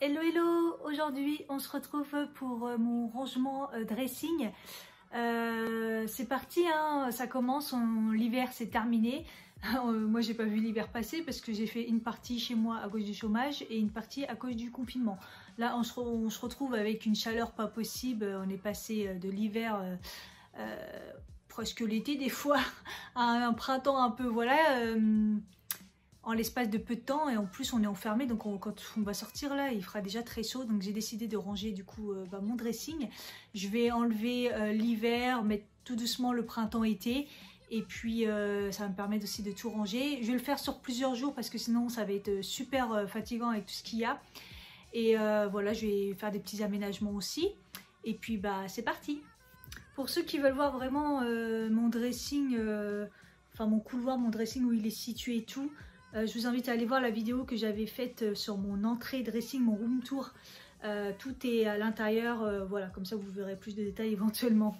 Hello hello, aujourd'hui on se retrouve pour mon rangement dressing. C'est parti, hein, ça commence, l'hiver c'est terminé. Moi j'ai pas vu l'hiver passer parce que j'ai fait une partie chez moi à cause du chômage et une partie à cause du confinement. Là on se retrouve avec une chaleur pas possible, on est passé de l'hiver presque l'été des fois à un printemps un peu voilà. En l'espace de peu de temps et en plus on est enfermé, donc quand on va sortir là il fera déjà très chaud, donc j'ai décidé de ranger du coup mon dressing. Je vais enlever l'hiver, mettre tout doucement le printemps-été et puis ça va me permettre aussi de tout ranger. Je vais le faire sur plusieurs jours parce que sinon ça va être super fatigant avec tout ce qu'il y a et voilà, je vais faire des petits aménagements aussi et puis bah c'est parti. Pour ceux qui veulent voir vraiment mon dressing, enfin mon couloir, mon dressing où il est situé et tout, je vous invite à aller voir la vidéo que j'avais faite sur mon entrée dressing, mon room tour. Tout est à l'intérieur, voilà, comme ça vous verrez plus de détails éventuellement.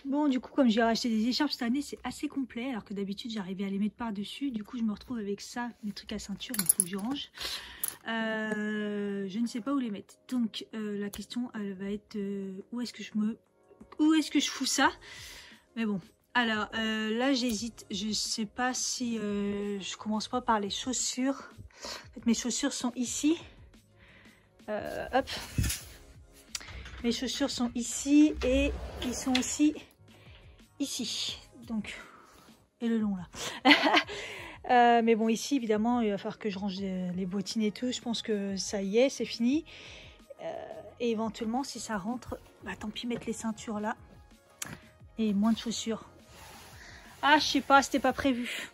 Bon, du coup, comme j'ai racheté des écharpes cette année, c'est assez complet, alors que d'habitude, j'arrivais à les mettre par-dessus. Du coup, je me retrouve avec ça, mes trucs à ceinture, il faut que je range. Je ne sais pas où les mettre. Donc, la question, elle va être où est-ce que je fous ça? Mais bon, alors, là, j'hésite. Je sais pas si je commence pas par les chaussures. En fait, mes chaussures sont ici. Hop. Mes chaussures sont ici et ils sont aussi ici, donc, et le long là. Mais bon, ici évidemment il va falloir que je range les bottines et tout. Je pense que ça y est, c'est fini. Et éventuellement si ça rentre, bah tant pis, mettre les ceintures là et moins de chaussures. Ah, je sais pas, c'était pas prévu.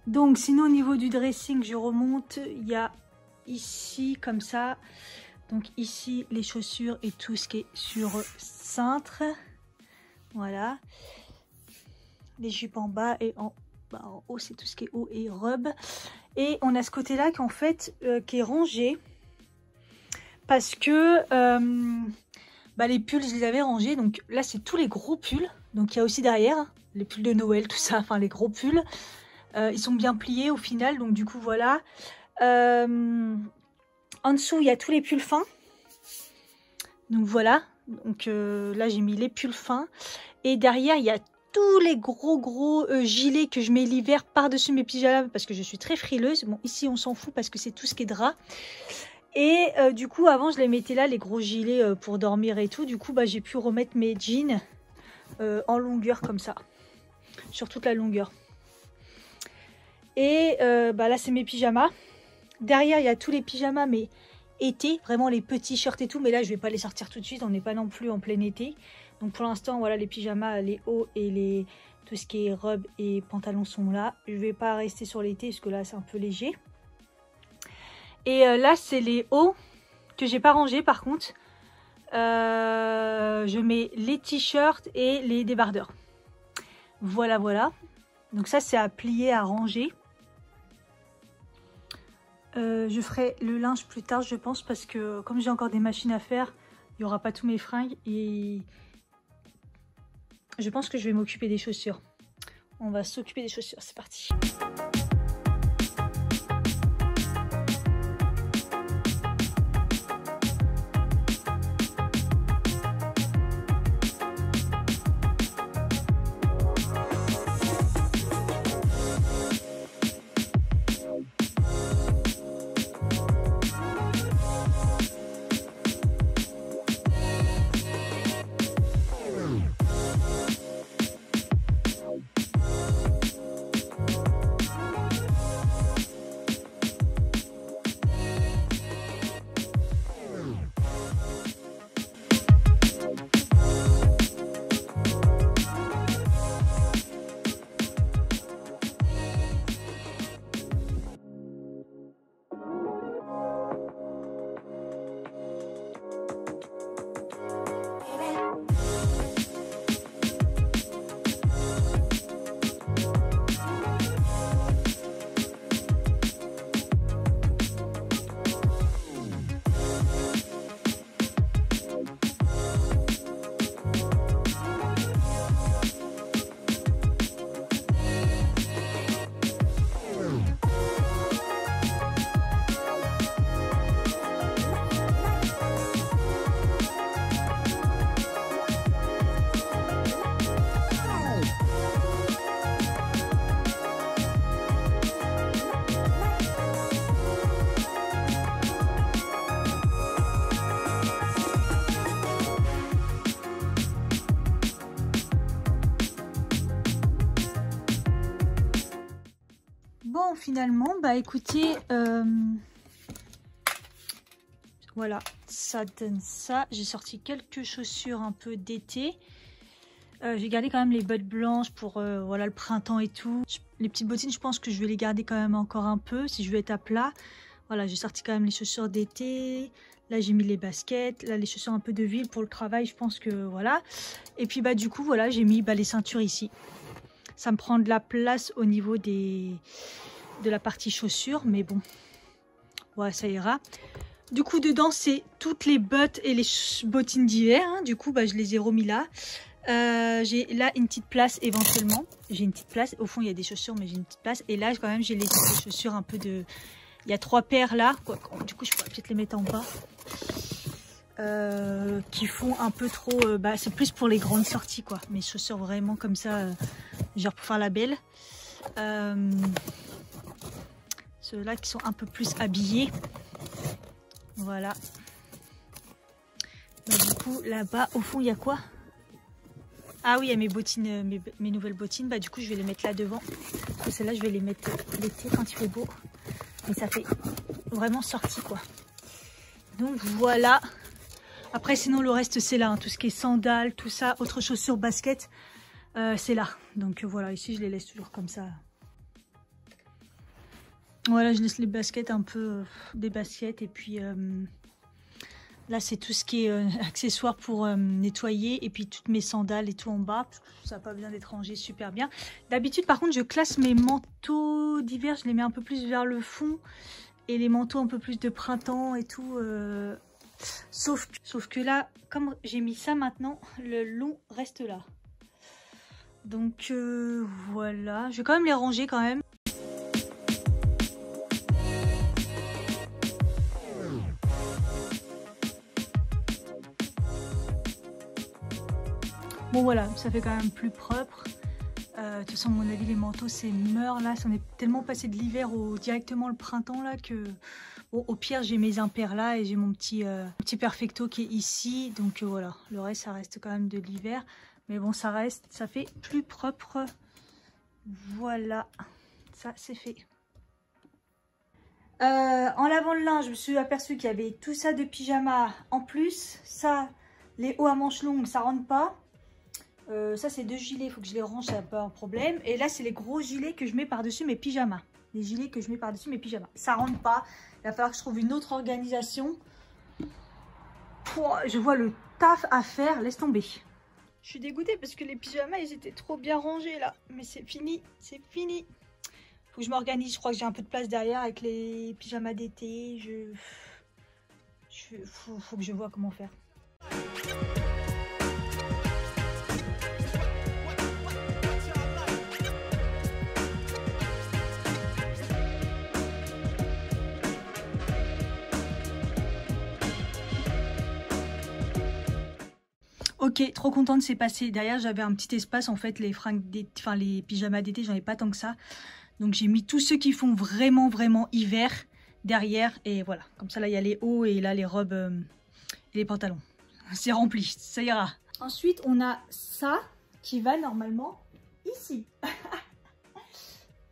Donc sinon au niveau du dressing, je remonte, il y a ici comme ça, donc ici les chaussures et tout ce qui est sur cintre. Voilà, les jupes en bas et en haut, c'est tout ce qui est haut et robe. Et on a ce côté là qui en fait qui est rangé parce que les pulls je les avais rangés. Donc là c'est tous les gros pulls, donc il y a aussi derrière les pulls de Noël, tout ça, enfin les gros pulls, ils sont bien pliés au final, donc du coup voilà. En dessous il y a tous les pulls fins, donc voilà. Donc là j'ai mis les pulls fins et derrière il y a tous les gros gilets que je mets l'hiver par-dessus mes pyjamas parce que je suis très frileuse. Bon, ici on s'en fout parce que c'est tout ce qui est drap. Et du coup avant je les mettais là, les gros gilets pour dormir et tout. Du coup j'ai pu remettre mes jeans en longueur comme ça, sur toute la longueur. Et là c'est mes pyjamas. Derrière il y a tous les pyjamas mais été, vraiment les petits shirts et tout, mais là je vais pas les sortir tout de suite, on n'est pas non plus en plein été. Donc pour l'instant voilà, les pyjamas, les hauts et tout ce qui est robe et pantalons sont là. Je vais pas rester sur l'été parce que là c'est un peu léger. Et là c'est les hauts que j'ai pas rangés par contre. Je mets les t-shirts et les débardeurs. Voilà. Donc ça c'est à plier, à ranger. Je ferai le linge plus tard, je pense, parce que comme j'ai encore des machines à faire, il n'y aura pas tous mes fringues et je pense que je vais m'occuper des chaussures. On va s'occuper des chaussures, c'est parti. Bon, finalement, bah écoutez, voilà, ça donne ça. J'ai sorti quelques chaussures un peu d'été. J'ai gardé quand même les bottes blanches pour voilà, le printemps et tout. Les petites bottines, je pense que je vais les garder quand même encore un peu si je veux être à plat. Voilà, j'ai sorti quand même les chaussures d'été. Là, j'ai mis les baskets. Là, les chaussures un peu de ville pour le travail, je pense que voilà. Et puis, bah du coup, voilà, j'ai mis les ceintures ici. Ça me prend de la place au niveau de la partie chaussures, mais bon, ouais, ça ira. Du coup, dedans, c'est toutes les bottes et les bottines d'hiver. Hein. Du coup, bah, je les ai remis là. J'ai là une petite place éventuellement. J'ai une petite place. Au fond, il y a des chaussures, mais j'ai une petite place. Et là, quand même, j'ai les chaussures un peu de... Il y a 3 paires là. Du coup, je pourrais peut-être les mettre en bas. Qui font un peu trop... c'est plus pour les grandes sorties, quoi. Mes chaussures vraiment comme ça, genre pour faire la belle. Ceux-là qui sont un peu plus habillés. Voilà. Bah, du coup, là-bas, au fond, il y a quoi? Ah oui, il y a mes bottines, mes nouvelles bottines. Bah, du coup, je vais les mettre là devant. Celles-là, je vais les mettre l'été quand il fait beau. Et ça fait vraiment sortie, quoi. Donc, voilà. Après, sinon, le reste, c'est là. Hein. Tout ce qui est sandales, tout ça, autres chaussures, baskets, c'est là. Donc, voilà. Ici, je les laisse toujours comme ça. Voilà, je laisse les baskets un peu, des baskets. Et puis, là, c'est tout ce qui est accessoires pour nettoyer. Et puis, toutes mes sandales et tout en bas. Parce que ça n'a pas besoin d'être rangé super bien. D'habitude, par contre, je classe mes manteaux d'hiver. Je les mets un peu plus vers le fond. Et les manteaux un peu plus de printemps et tout. Sauf que là, comme j'ai mis ça maintenant, le long reste là. Donc, voilà. Je vais quand même les ranger quand même. Bon voilà, ça fait quand même plus propre. De toute façon, à mon avis, les manteaux, c'est mort là. Ça en est tellement passé de l'hiver directement le printemps là que... Bon, au pire, j'ai mes impairs là et j'ai mon petit perfecto qui est ici. Donc voilà, le reste, ça reste quand même de l'hiver. Mais bon, ça fait plus propre. Voilà, ça c'est fait. En lavant le linge, je me suis aperçue qu'il y avait tout ça de pyjama en plus. Ça, les hauts à manches longues, ça rentre pas. Ça, c'est 2 gilets, il faut que je les range, ça n'a pas un problème. Et là, c'est les gros gilets que je mets par-dessus mes pyjamas. Les gilets que je mets par-dessus mes pyjamas. Ça rentre pas. Il va falloir que je trouve une autre organisation. Pouah, je vois le taf à faire, laisse tomber. Je suis dégoûtée parce que les pyjamas, ils étaient trop bien rangés là. Mais c'est fini, c'est fini. Faut que je m'organise. Je crois que j'ai un peu de place derrière avec les pyjamas d'été. Faut que je vois comment faire. Ok, trop contente, c'est passé. Derrière, j'avais un petit espace. En fait, les fringues, les pyjamas d'été, j'en ai pas tant que ça. Donc, j'ai mis tous ceux qui font vraiment hiver derrière. Et voilà, comme ça, là, il y a les hauts et là, les robes et les pantalons. C'est rempli, ça ira. Ensuite, on a ça qui va normalement ici. Il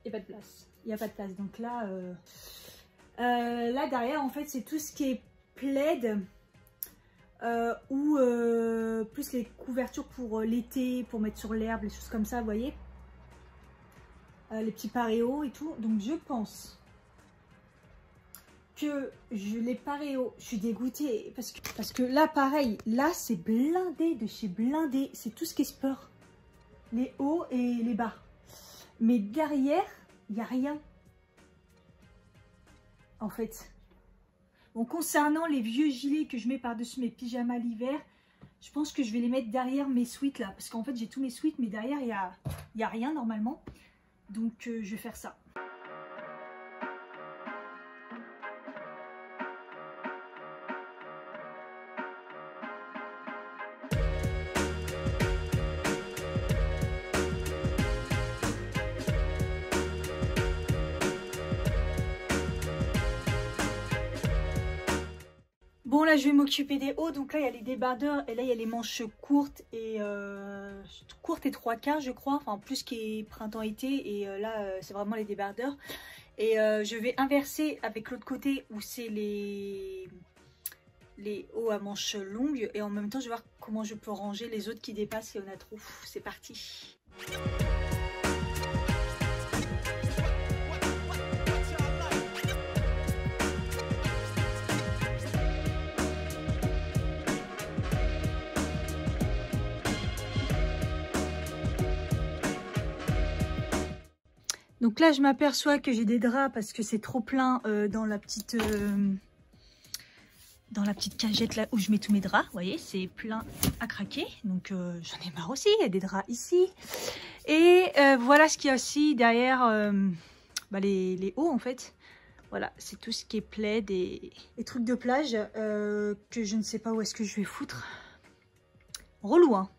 n'y a pas de place. Il n'y a pas de place. Donc là, là derrière, en fait, c'est tout ce qui est plaid. Ou plus les couvertures pour l'été, pour mettre sur l'herbe, les choses comme ça, vous voyez, les petits paréos et tout. Donc je pense que les paréos, je suis dégoûtée parce que là pareil, là c'est blindé de chez blindé, c'est tout ce qui est sport, les hauts et les bas, mais derrière il n'y a rien en fait. Bon, concernant les vieux gilets que je mets par-dessus mes pyjamas l'hiver, je pense que je vais les mettre derrière mes sweats là. Parce qu'en fait, j'ai tous mes sweats, mais derrière, il y a rien normalement. Donc, je vais faire ça. Bon, là, je vais m'occuper des hauts. Donc là, il y a les débardeurs et là, il y a les manches courtes et 3/4, je crois. Enfin, plus qui est printemps-été. Et là, c'est vraiment les débardeurs. Et je vais inverser avec l'autre côté où c'est les hauts à manches longues. Et en même temps, je vais voir comment je peux ranger les autres qui dépassent si on a trop. C'est parti. Donc là, je m'aperçois que j'ai des draps parce que c'est trop plein dans la petite cagette là où je mets tous mes draps. Vous voyez, c'est plein à craquer. Donc j'en ai marre aussi. Il y a des draps ici. Et voilà ce qu'il y a aussi derrière les hauts en fait. Voilà, c'est tout ce qui est plaid et trucs de plage que je ne sais pas où est-ce que je vais foutre. Relou, hein.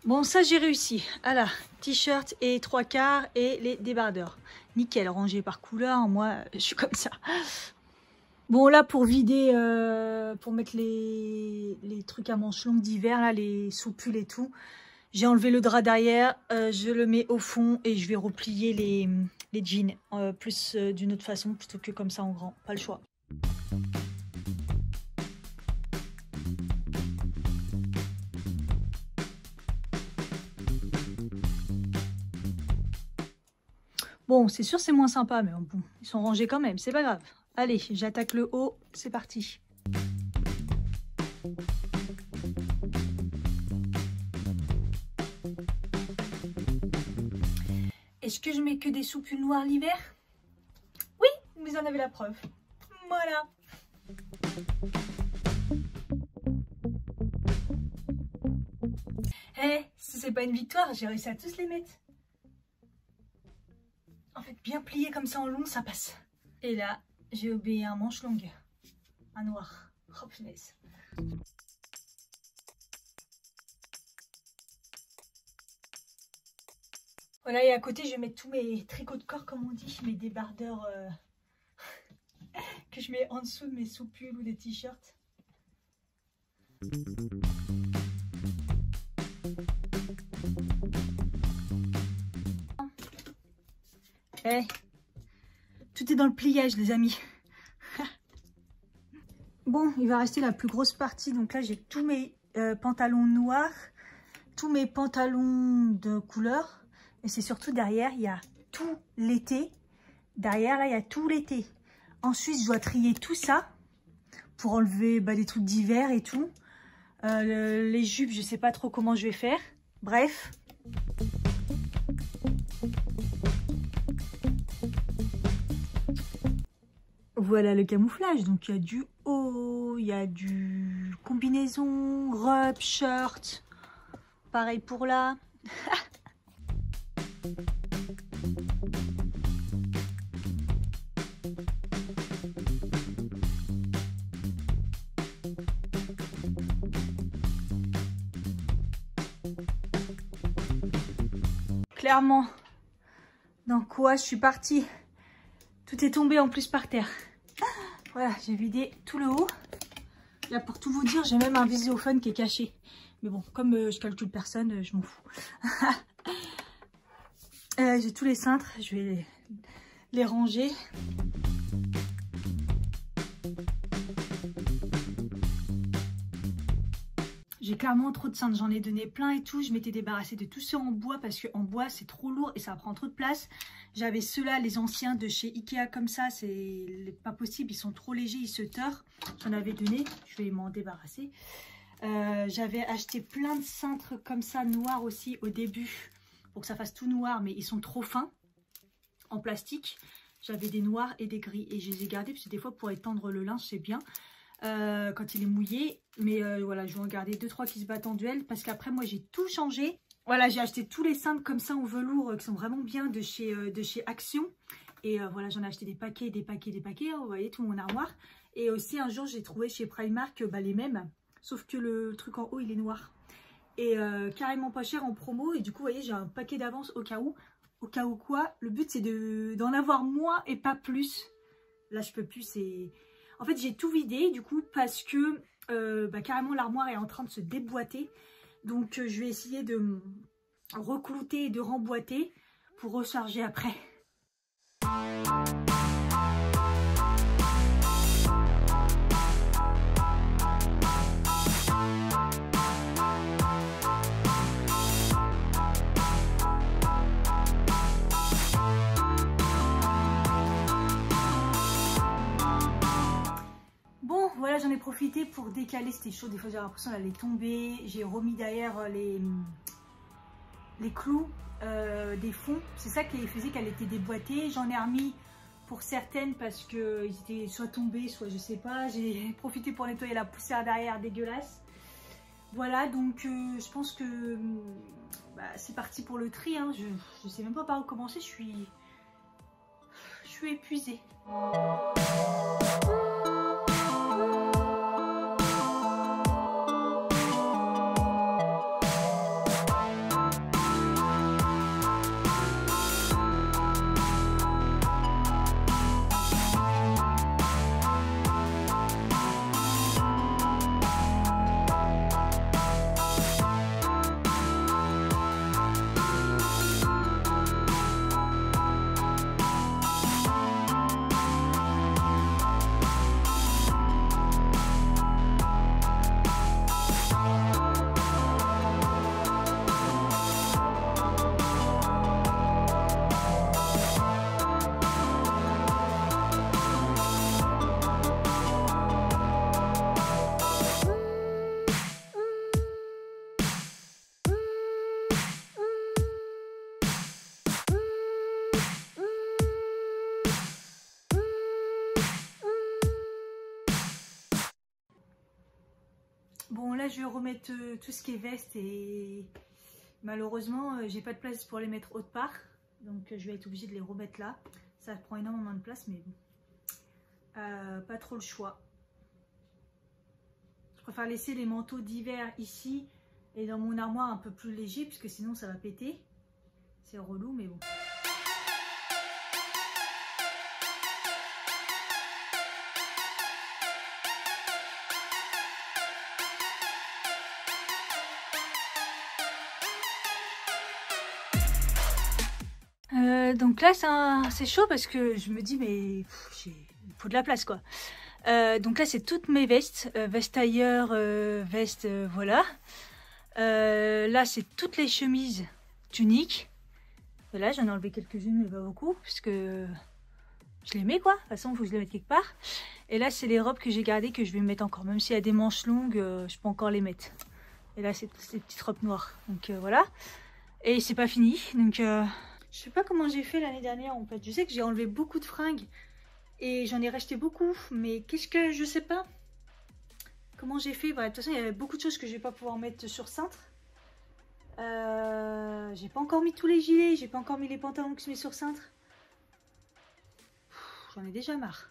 Bon, ça j'ai réussi. Voilà, t-shirt et 3/4 et les débardeurs. Nickel, rangé par couleur. Moi, je suis comme ça. Bon, là pour vider, pour mettre les trucs à manches longues d'hiver, là, les soupules et tout, j'ai enlevé le drap derrière. Je le mets au fond et je vais replier les jeans plus d'une autre façon plutôt que comme ça en grand. Pas le choix. Bon, c'est sûr c'est moins sympa, mais bon, ils sont rangés quand même, c'est pas grave. Allez, j'attaque le haut, c'est parti. Est-ce que je mets que des soupules noires l'hiver? Oui, vous en avez la preuve. Voilà. Eh, si c'est pas une victoire, j'ai réussi à tous les mettre. En fait, bien plié comme ça en long, ça passe. Et là, j'ai obéi un manche longue. Un noir. Oh punaise. Voilà, et à côté, je vais mettre tous mes tricots de corps, comme on dit, mes débardeurs que je mets en dessous de mes soupules ou des t-shirts. Eh, tout est dans le pliage, les amis. Bon, il va rester la plus grosse partie. Donc là, j'ai tous mes pantalons noirs tous mes pantalons de couleur. Et c'est surtout derrière, il y a tout l'été. Derrière, là, il y a tout l'été. Ensuite, je dois trier tout ça pour enlever des trucs d'hiver et tout. Les jupes, je sais pas trop comment je vais faire. Bref. Voilà le camouflage. Donc, il y a du haut, il y a du combinaison, robe, shirt. Pareil pour là. Clairement, dans quoi je suis partie, tout est tombé en plus par terre. Voilà, j'ai vidé tout le haut. Là, pour tout vous dire, j'ai même un visiophone qui est caché. Mais bon, comme je calcule personne, je m'en fous. J'ai tous les cintres, je vais les ranger. J'ai clairement trop de cintres, j'en ai donné plein et tout. Je m'étais débarrassée de tous ceux en bois parce qu'en bois c'est trop lourd et ça prend trop de place. J'avais ceux-là, les anciens de chez Ikea comme ça, c'est pas possible, ils sont trop légers, ils se teurent. J'en avais donné, je vais m'en débarrasser. J'avais acheté plein de cintres comme ça, noirs aussi au début, pour que ça fasse tout noir, mais ils sont trop fins en plastique. J'avais des noirs et des gris et je les ai gardés parce que des fois pour étendre le linge c'est bien. Quand il est mouillé, mais voilà, je vais en garder 2-3 qui se battent en duel parce qu'après moi j'ai tout changé. Voilà, j'ai acheté tous les cintres comme ça en velours qui sont vraiment bien de chez Action et voilà, j'en ai acheté des paquets, hein, vous voyez tout mon armoire. Et aussi un jour j'ai trouvé chez Primark les mêmes, sauf que le truc en haut il est noir et carrément pas cher en promo et du coup vous voyez j'ai un paquet d'avance au cas où quoi. Le but c'est d'en avoir moins et pas plus. Là je peux plus, c'est... En fait, j'ai tout vidé du coup parce que carrément l'armoire est en train de se déboîter. Donc, je vais essayer de reclouter et de remboîter pour recharger après. Voilà, j'en ai profité pour décaler, c'était chaud, des fois j'ai l'impression d'aller tomber. J'ai remis derrière les clous des fonds, c'est ça qui faisait qu'elle était déboîtée. J'en ai remis pour certaines parce qu'ils étaient soit tombés, soit je sais pas. J'ai profité pour nettoyer la poussière derrière, dégueulasse. Voilà, donc je pense que c'est parti pour le tri, hein. Je sais même pas par où commencer, je suis épuisée. Bon, là, je vais remettre tout ce qui est veste et malheureusement, j'ai pas de place pour les mettre autre part. Donc, je vais être obligée de les remettre là. Ça prend énormément de place, mais bon, pas trop le choix. Je préfère laisser les manteaux d'hiver ici et dans mon armoire un peu plus léger, puisque sinon ça va péter. C'est relou, mais bon. Donc là c'est chaud parce que je me dis mais il faut de la place quoi. Donc là c'est toutes mes vestes, veste tailleur, veste voilà. Là, c'est toutes les chemises tuniques. Et là, j'en ai enlevé quelques-unes, mais pas beaucoup, parce que je les mets quoi. De toute façon, il faut que je les mette quelque part. Et là, c'est les robes que j'ai gardées que je vais mettre encore. Même s'il y a des manches longues, je peux encore les mettre. Et là, c'est ces petites robes noires. Donc voilà. Et c'est pas fini. Donc je sais pas comment j'ai fait l'année dernière en fait. Je sais que j'ai enlevé beaucoup de fringues. Et j'en ai racheté beaucoup. Mais qu'est-ce que je sais pas comment j'ai fait. Bref, de toute façon, il y avait beaucoup de choses que je vais pas pouvoir mettre sur cintre. J'ai pas encore mis tous les gilets. J'ai pas encore mis les pantalons que je mets sur cintre. J'en ai déjà marre.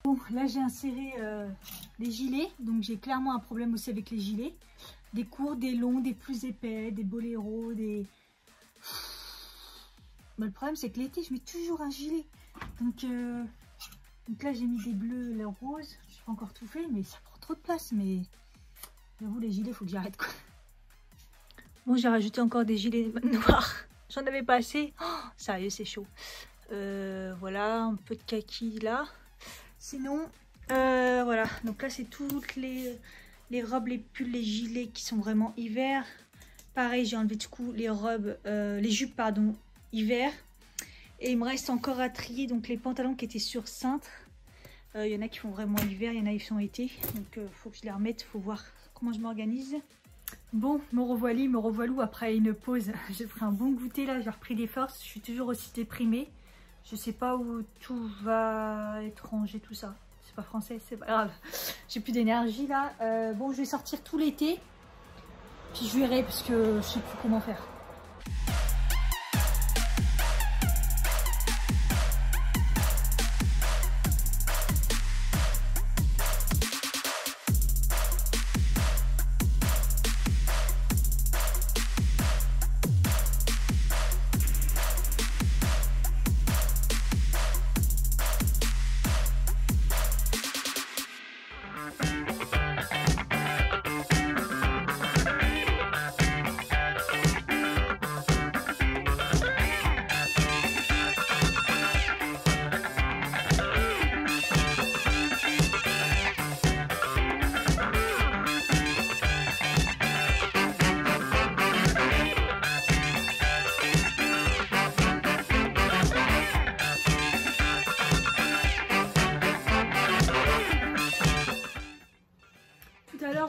Bon, là j'ai inséré les gilets, donc j'ai clairement un problème aussi avec les gilets. Des courts, des longs, des plus épais, des boléros, des... Mais le problème c'est que l'été je mets toujours un gilet. Donc là j'ai mis des bleus, les roses, je n'ai pas encore tout fait, mais ça prend trop de place. Mais j'avoue les gilets, il faut que j'arrête quoi. Bon, j'ai rajouté encore des gilets noirs, j'en avais pas assez. Oh, sérieux c'est chaud. Voilà, un peu de kaki là. Sinon, voilà, donc là c'est toutes les robes, les pulls, les gilets qui sont vraiment hiver. Pareil, j'ai enlevé du coup les robes, les jupes pardon, hiver. Et il me reste encore à trier donc les pantalons qui étaient sur cintre. Il y en a qui font vraiment hiver, il y en a qui font été. Donc il faut que je les remette, il faut voir comment je m'organise. Bon, me revoilou après une pause. J'ai pris un bon goûter là, j'ai repris des forces. Je suis toujours aussi déprimée. Je sais pas où tout va être rangé, tout ça. C'est pas français, c'est pas grave. J'ai plus d'énergie là. Bon, je vais sortir tout l'été. Puis je verrai parce que je sais plus comment faire.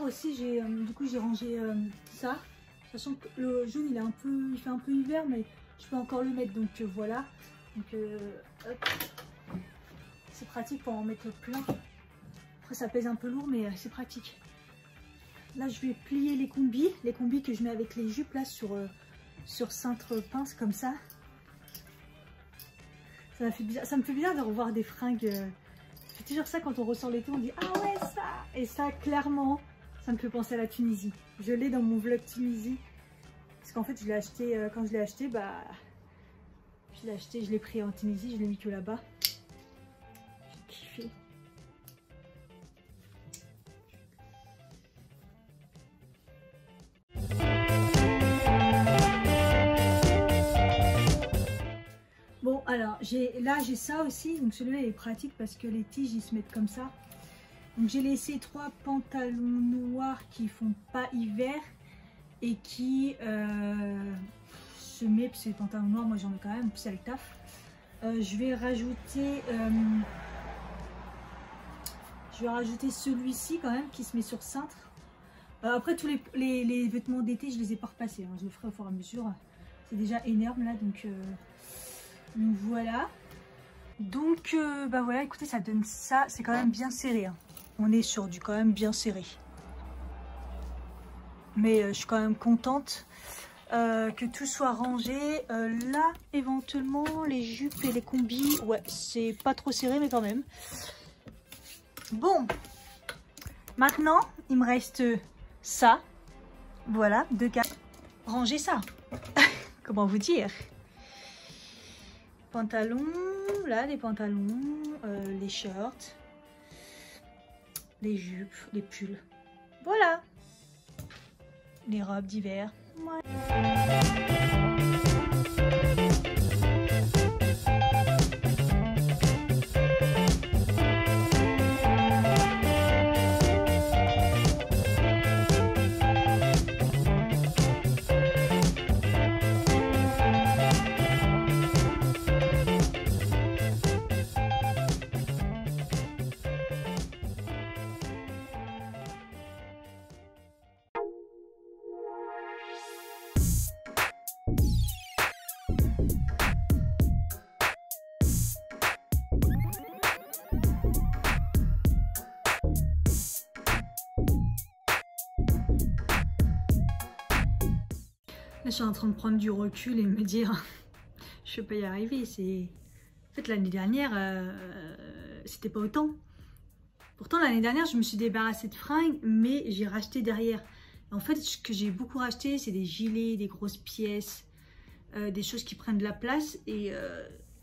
Aussi j'ai rangé ça, sachant que le jaune il fait un peu hiver, mais je peux encore le mettre, donc voilà. Donc c'est pratique pour en mettre plein. Après ça pèse un peu lourd, mais c'est pratique. Là je vais plier les combis que je mets avec les jupes là sur cintre pince comme ça. Ça me fait bizarre de revoir des fringues. C'est toujours ça quand on ressort l'été, on dit ah ouais ça, et ça clairement. Ça me fait penser à la Tunisie. Je l'ai dans mon vlog Tunisie. Parce qu'en fait, je l'ai acheté, quand je l'ai acheté, bah... je l'ai pris en Tunisie, je l'ai mis que là-bas. J'ai kiffé. Bon, alors, là, j'ai ça aussi. Donc, celui-là est pratique parce que les tiges, ils se mettent comme ça. Donc j'ai laissé 3 pantalons noirs qui font pas hiver et qui se met, parce que les pantalons noirs moi j'en ai quand même, puis c'est le taf. Je vais rajouter celui-ci quand même qui se met sur cintre. Après tous les vêtements d'été je les ai pas repassés, hein. Je le ferai au fur et à mesure. C'est déjà énorme là, donc voilà. Donc bah voilà, écoutez, ça donne ça, c'est quand même bien serré, hein. On est sur du quand même bien serré. Mais je suis quand même contente que tout soit rangé. Là, éventuellement, les jupes et les combis, ouais, c'est pas trop serré, mais quand même. Bon, maintenant, il me reste ça. Voilà, 2 cas. Ranger ça. Comment vous dire? Pantalons, là, les pantalons, les shorts. Les jupes, les pulls. Voilà. Les robes d'hiver. Ouais. Là, je suis en train de prendre du recul et me dire, je ne vais pas y arriver. En fait, l'année dernière, c'était pas autant. Pourtant, l'année dernière, je me suis débarrassée de fringues, mais j'ai racheté derrière. En fait, ce que j'ai beaucoup racheté, c'est des gilets, des grosses pièces, des choses qui prennent de la place. Et,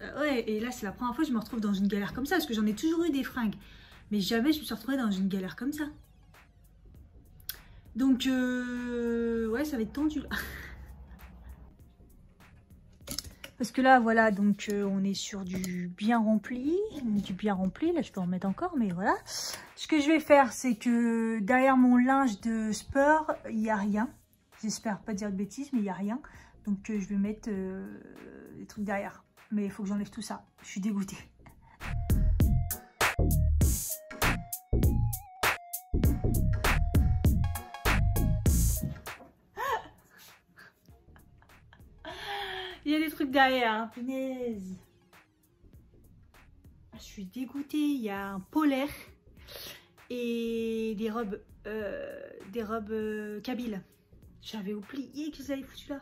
ouais, et là, c'est la première fois que je me retrouve dans une galère comme ça, parce que j'en ai toujours eu des fringues. Mais jamais je me suis retrouvée dans une galère comme ça. Donc, ouais, ça va être tendu, là. Parce que là, voilà, donc on est sur du bien rempli. Là, je peux en remettre encore, mais voilà. Ce que je vais faire, c'est que derrière mon linge de sport, il n'y a rien. J'espère pas dire de bêtises, mais il n'y a rien. Donc, je vais mettre des trucs derrière. Mais il faut que j'enlève tout ça. Je suis dégoûtée. Il y a des trucs derrière, hein, punaise. Je suis dégoûtée. Il y a un polaire et des robes kabyles. J'avais oublié qu'ils avaient foutu là.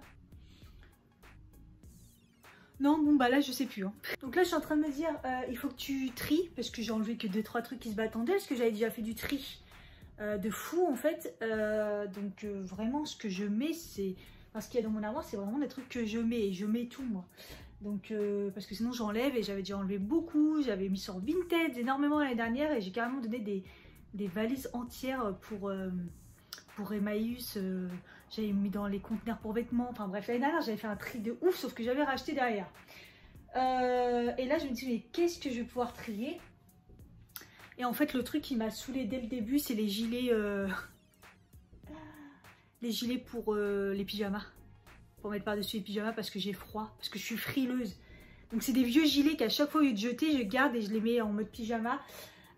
Non, bon bah là je sais plus. Hein. Donc là je suis en train de me dire, il faut que tu tries, parce que j'ai enlevé que 2-3 trucs qui se battendaient, parce que j'avais déjà fait du tri de fou en fait. Donc vraiment ce que je mets, c'est... Enfin, ce qu'il y a dans mon armoire, c'est vraiment des trucs que je mets, et je mets tout moi. Donc parce que sinon j'enlève, et j'avais déjà enlevé beaucoup, j'avais mis sur Vinted énormément l'année dernière, et j'ai carrément donné des valises entières pour Emmaüs. J'avais mis dans les conteneurs pour vêtements. Enfin bref, l'année dernière, j'avais fait un tri de ouf, sauf que j'avais racheté derrière. Et là, je me dis, mais qu'est-ce que je vais pouvoir trier? Et en fait, le truc qui m'a saoulée dès le début, c'est les gilets. Les gilets pour les pyjamas. Pour mettre par-dessus les pyjamas parce que j'ai froid. Parce que je suis frileuse. Donc, c'est des vieux gilets qu'à chaque fois, au lieu de jeter, je garde et je les mets en mode pyjama.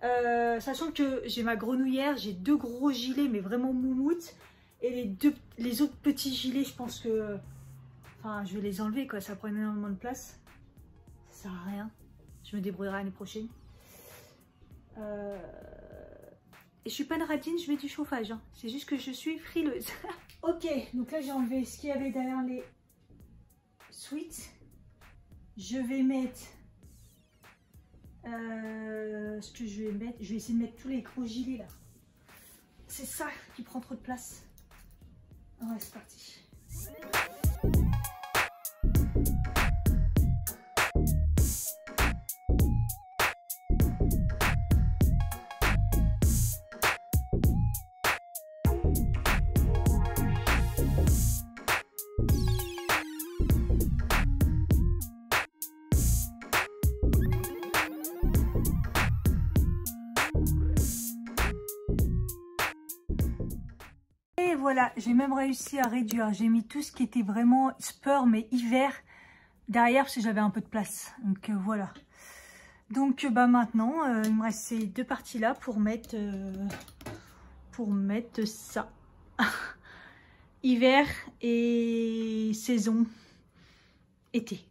Sachant que j'ai ma grenouillère, j'ai 2 gros gilets, mais vraiment moumoutes. Et les autres petits gilets, je pense que... Enfin, je vais les enlever, quoi. Ça prend énormément de place. Ça sert à rien. Je me débrouillerai l'année prochaine. Et je suis pas une radine, je mets du chauffage. Hein. C'est juste que je suis frileuse. Ok, donc là, j'ai enlevé ce qu'il y avait derrière les sweats. Je vais mettre... ce que je vais mettre... Je vais essayer de mettre tous les gros gilets, là. C'est ça qui prend trop de place. Ouais, c'est parti. Et voilà, j'ai même réussi à réduire. J'ai mis tout ce qui était vraiment sport, mais hiver, derrière, parce que j'avais un peu de place. Donc voilà. Donc bah maintenant, il me reste ces 2 parties-là pour mettre ça. Hiver et saison été.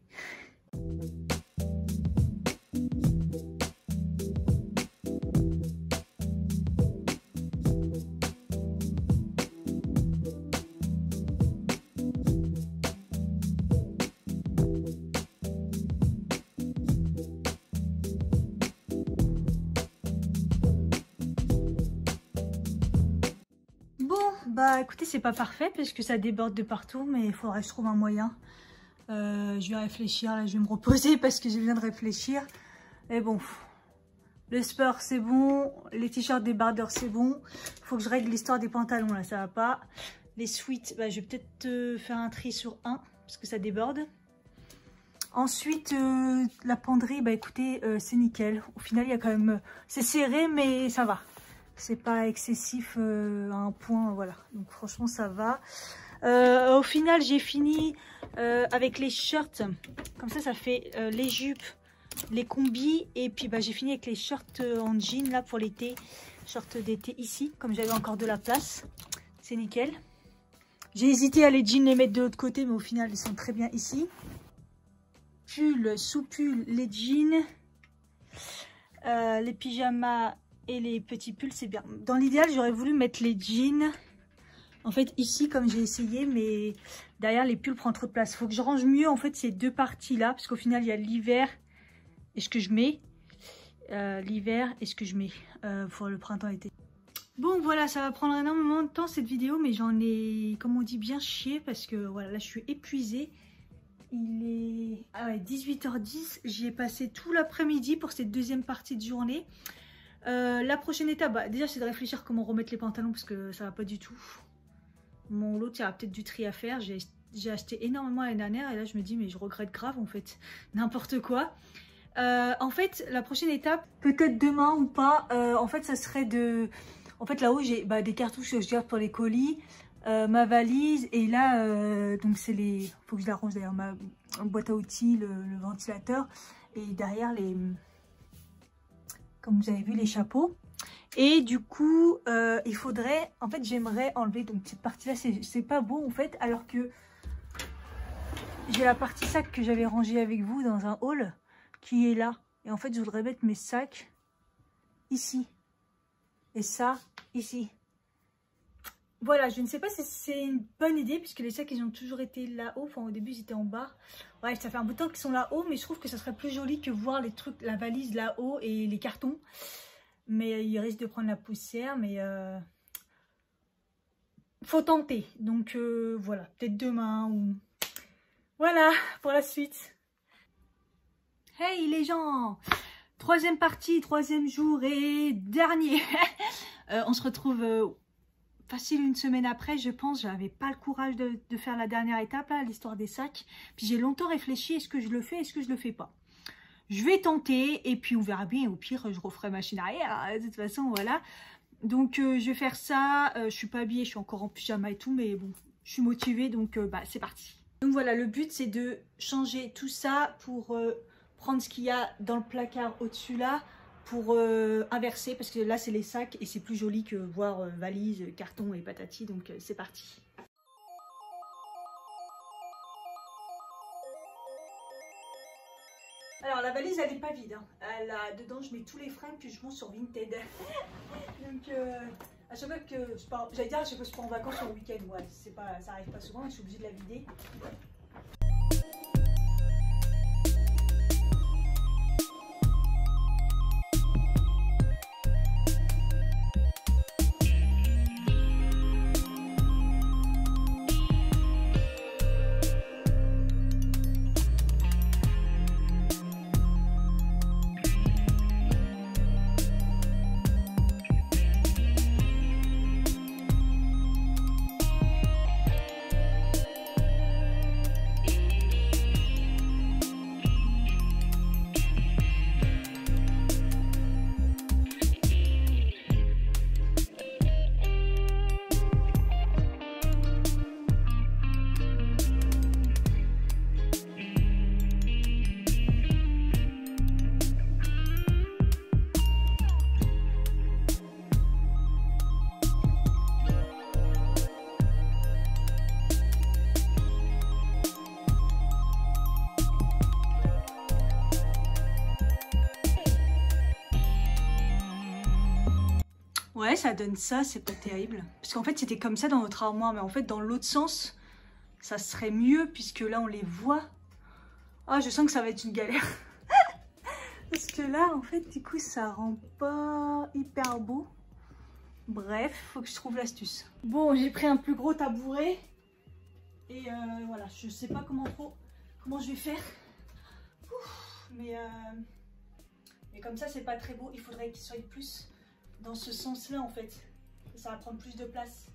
Bah écoutez, c'est pas parfait parce que ça déborde de partout, mais il faudrait que je trouve un moyen. Je vais réfléchir, là je vais me reposer parce que j'ai besoin de réfléchir. Et bon, le sport c'est bon, les t-shirts débardeurs c'est bon. Faut que je règle l'histoire des pantalons, là ça va pas. Les sweats, bah, je vais peut-être faire un tri sur un parce que ça déborde. Ensuite, la penderie, bah écoutez, c'est nickel. Au final, il y a quand même... c'est serré, mais ça va. C'est pas excessif à un point, voilà. Donc franchement, ça va. Au final, j'ai fini avec les shirts. Comme ça fait les jupes, les combis. Et puis, bah, j'ai fini avec les shirts en jean, là, pour l'été. Shorts d'été ici, comme j'avais encore de la place. C'est nickel. J'ai hésité à les jeans les mettre de l'autre côté, mais au final, ils sont très bien ici. Pull, sous-pull, les jeans, les pyjamas et les petits pulls, c'est bien. Dans l'idéal, j'aurais voulu mettre les jeans En fait, ici, comme j'ai essayé, mais derrière, les pulls prennent trop de place. Il faut que je range mieux, en fait, ces deux parties-là. Parce qu'au final, il y a l'hiver et ce que je mets. L'hiver et ce que je mets pour le printemps-été. Bon, voilà, ça va prendre énormément de temps, cette vidéo. Mais j'en ai, comme on dit, bien chié. Parce que, voilà, là, je suis épuisée. Il est 18h10. J'y ai passé tout l'après-midi pour cette deuxième partie de journée. La prochaine étape, bah, déjà, c'est de réfléchir comment remettre les pantalons. Parce que ça va pas du tout. Mon lot, il y a peut-être du tri à faire. J'ai acheté énormément l'année dernière et là je me dis mais je regrette grave en fait. N'importe quoi. En fait, la prochaine étape, peut-être demain ou pas, en fait ça serait de... En fait là-haut j'ai des cartouches que je garde pour les colis, ma valise et là, donc c'est les... Faut que je la range d'ailleurs, ma boîte à outils, le ventilateur et derrière les... Comme vous avez vu les chapeaux. Et du coup, il faudrait, en fait, j'aimerais enlever donc cette partie-là, c'est pas beau en fait, alors que j'ai la partie sac que j'avais rangée avec vous dans un haul qui est là. Et en fait, je voudrais mettre mes sacs ici et ça ici. Voilà, je ne sais pas si c'est une bonne idée puisque les sacs ils ont toujours été là-haut. Enfin, au début, ils étaient en bas. Ouais, ça fait un bout de temps qu'ils sont là-haut, mais je trouve que ça serait plus joli que voir les trucs, la valise là-haut et les cartons. Mais il risque de prendre la poussière, mais faut tenter. Donc voilà, peut-être demain ou... Voilà, pour la suite. Hey les gens, troisième partie, troisième jour et dernier. On se retrouve facile une semaine après, je pense. J'avais pas le courage de faire la dernière étape, là, l'histoire des sacs. Puis j'ai longtemps réfléchi, est-ce que je le fais, est-ce que je le fais pas? Je vais tenter et puis on verra bien. Au pire, je referai machine arrière. De toute façon, voilà. Donc, je vais faire ça. Je suis pas habillée, je suis encore en pyjama et tout. Mais bon, je suis motivée. Donc, bah, c'est parti. Donc, voilà, le but, c'est de changer tout ça pour prendre ce qu'il y a dans le placard au-dessus là. Pour inverser. Parce que là, c'est les sacs et c'est plus joli que voir valise, carton et patati. Donc, c'est parti. Alors la valise elle n'est pas vide, hein. Dedans je mets tous les fringues que je vends sur Vinted. Donc à chaque fois que je pars, j'allais dire à chaque fois que je pars en vacances sur le week-end, ouais, ça arrive pas souvent, je suis obligée de la vider. Ouais, ça donne ça, c'est pas terrible. Parce qu'en fait, c'était comme ça dans notre armoire, mais en fait, dans l'autre sens, ça serait mieux, puisque là, on les voit. Ah, je sens que ça va être une galère. Parce que là, en fait, du coup, ça rend pas hyper beau. Bref, faut que je trouve l'astuce. Bon, j'ai pris un plus gros tabouret. Et voilà, je sais pas comment je vais faire. Ouf, mais comme ça, c'est pas très beau. Il faudrait qu'il soit plus dans ce sens-là, en fait. Et ça va prendre plus de place.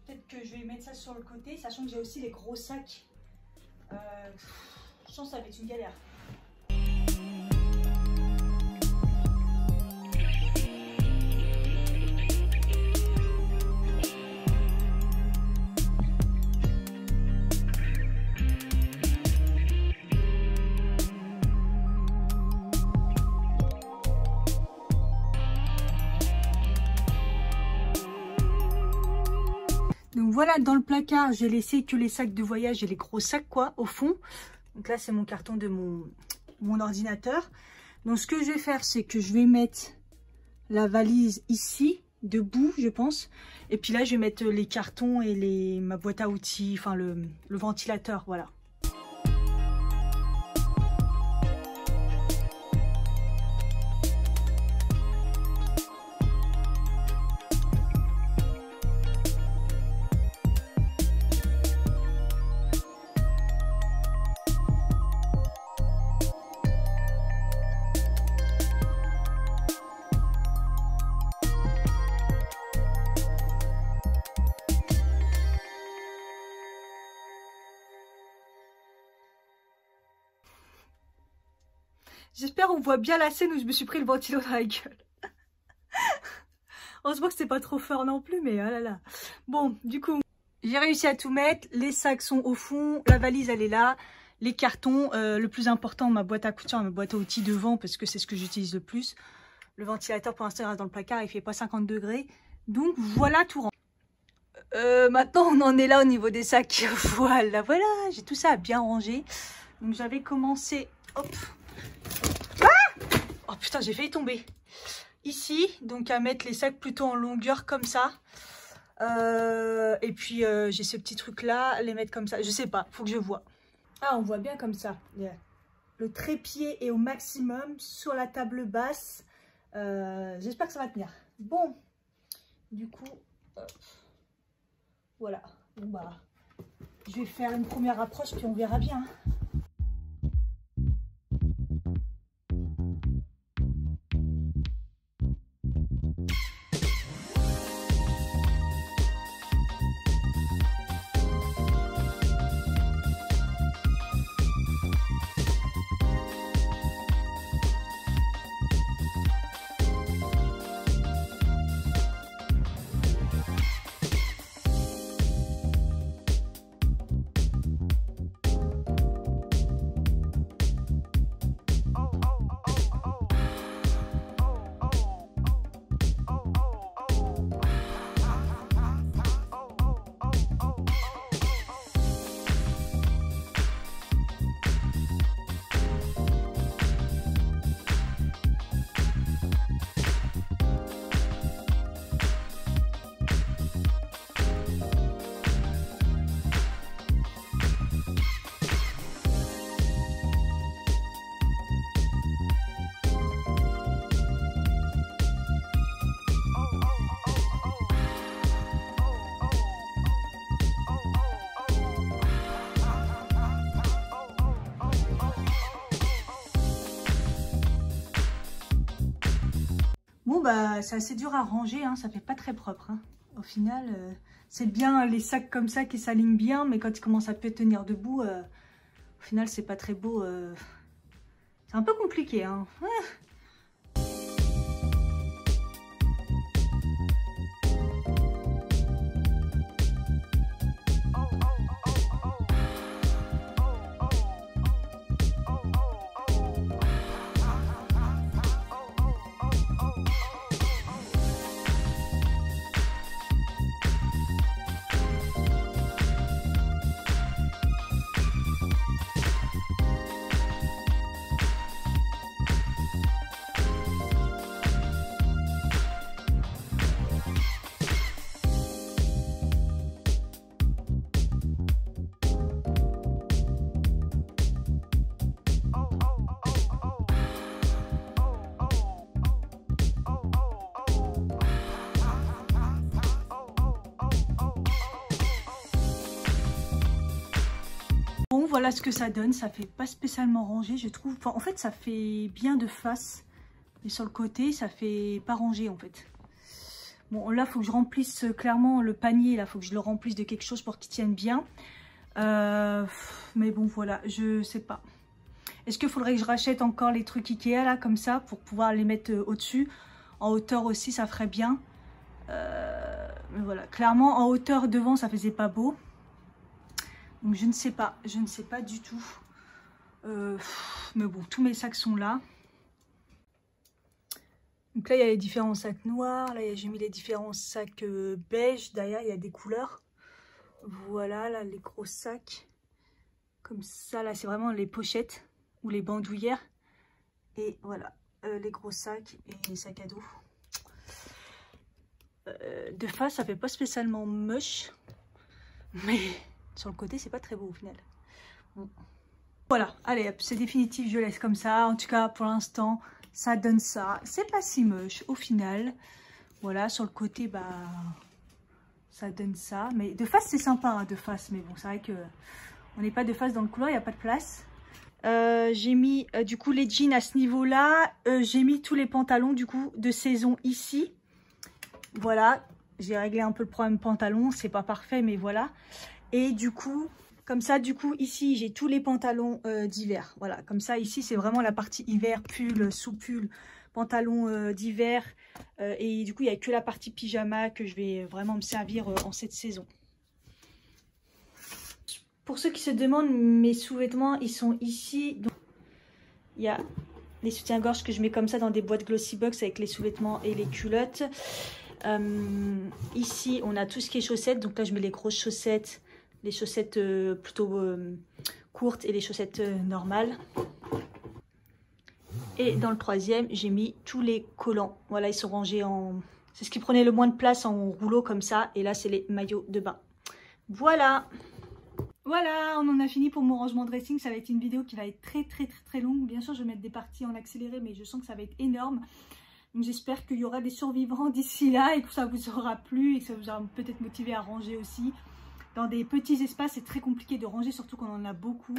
Peut-être que je vais mettre ça sur le côté, sachant que j'ai aussi les gros sacs. Je sens que ça va être une galère. Donc voilà, dans le placard, j'ai laissé que les sacs de voyage et les gros sacs, quoi, au fond. Donc là, c'est mon carton de mon ordinateur. Donc ce que je vais faire, c'est que je vais mettre la valise ici. de boue, je pense. Et puis là, je vais mettre les cartons et ma boîte à outils, enfin le ventilateur, voilà. J'espère qu'on voit bien la scène où je me suis pris le ventilo dans la gueule. Heureusement que c'est pas trop fort non plus, mais oh là là. Bon, du coup, j'ai réussi à tout mettre. Les sacs sont au fond, la valise elle est là. Les cartons, le plus important, ma boîte à couture, ma boîte à outils devant, parce que c'est ce que j'utilise le plus. Le ventilateur pour l'instant il reste dans le placard, il fait pas 50 degrés. Donc voilà, tout rang. Maintenant on en est là au niveau des sacs. Voilà, voilà, j'ai tout ça bien rangé. Donc j'avais commencé, hop. Oh putain, j'ai failli tomber. Ici, donc à mettre les sacs plutôt en longueur comme ça. Et puis j'ai ce petit truc là, les mettre comme ça. Je sais pas, faut que je vois. Ah, on voit bien comme ça. Yeah. Le trépied est au maximum sur la table basse. J'espère que ça va tenir. Bon, du coup, voilà. Bon, bah, je vais faire une première approche puis on verra bien. Bon bah c'est assez dur à ranger, hein, ça fait pas très propre. Hein. Au final, c'est bien les sacs comme ça qui s'alignent bien, mais quand ils commencent à peut tenir debout, au final c'est pas très beau. C'est un peu compliqué. Hein. Bon, voilà ce que ça donne. Ça fait pas spécialement rangé, je trouve. Enfin, en fait, ça fait bien de face. Mais sur le côté, ça fait pas rangé, en fait. Bon, là, il faut que je remplisse clairement le panier. Là, il faut que je le remplisse de quelque chose pour qu'il tienne bien. Mais bon, voilà, je sais pas. Est-ce qu'il faudrait que je rachète encore les trucs Ikea, là, comme ça, pour pouvoir les mettre au-dessus? En hauteur aussi, ça ferait bien. Mais voilà, clairement, en hauteur devant, ça faisait pas beau. Donc je ne sais pas du tout. Mais bon, tous mes sacs sont là. Donc là, il y a les différents sacs noirs. Là, j'ai mis les différents sacs beige. Derrière, il y a des couleurs. Voilà, là, les gros sacs. Comme ça, là, c'est vraiment les pochettes ou les bandoulières. Et voilà, les gros sacs et les sacs à dos. de face, ça fait pas spécialement moche. Mais sur le côté, c'est pas très beau au final. Bon. Voilà, allez hop, c'est définitif, je laisse comme ça. En tout cas, pour l'instant, ça donne ça. C'est pas si moche au final. Voilà, sur le côté, bah, ça donne ça. Mais de face, c'est sympa, hein, de face. Mais bon, c'est vrai que on n'est pas de face dans le couloir, il n'y a pas de place. J'ai mis du coup les jeans à ce niveau-là. J'ai mis tous les pantalons du coup de saison ici. Voilà, j'ai réglé un peu le problème pantalon. C'est pas parfait, mais voilà. Et du coup... Comme ça, du coup, ici, j'ai tous les pantalons d'hiver. Voilà, comme ça, ici, c'est vraiment la partie hiver, pull, sous-pull, pantalon d'hiver. Et du coup, il n'y a que la partie pyjama que je vais vraiment me servir en cette saison. Pour ceux qui se demandent, mes sous-vêtements, ils sont ici. Donc, il y a les soutiens-gorge que je mets comme ça dans des boîtes glossy box avec les sous-vêtements et les culottes. Ici, on a tout ce qui est chaussettes. Donc là, je mets les grosses chaussettes. Les chaussettes plutôt courtes et les chaussettes normales. Et dans le troisième, j'ai mis tous les collants. Voilà, ils sont rangés en... C'est ce qui prenait le moins de place en rouleau comme ça. Et là, c'est les maillots de bain. Voilà. Voilà, on en a fini pour mon rangement dressing. Ça va être une vidéo qui va être très longue. Bien sûr, je vais mettre des parties en accéléré, mais je sens que ça va être énorme. Donc j'espère qu'il y aura des survivants d'ici là et que ça vous aura plu et que ça vous aura peut-être motivé à ranger aussi. Dans des petits espaces, c'est très compliqué de ranger, surtout quand on en a beaucoup.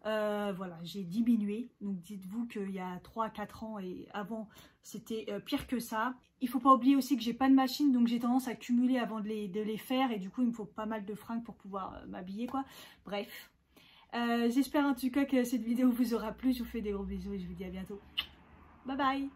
Voilà, j'ai diminué. Donc dites-vous qu'il y a 3-4 ans et avant, c'était pire que ça. Il ne faut pas oublier aussi que j'ai pas de machine, donc j'ai tendance à cumuler avant de les faire. Et du coup, il me faut pas mal de fringues pour pouvoir m'habiller, quoi. Bref. J'espère en tout cas que cette vidéo vous aura plu. Je vous fais des gros bisous et je vous dis à bientôt. Bye bye!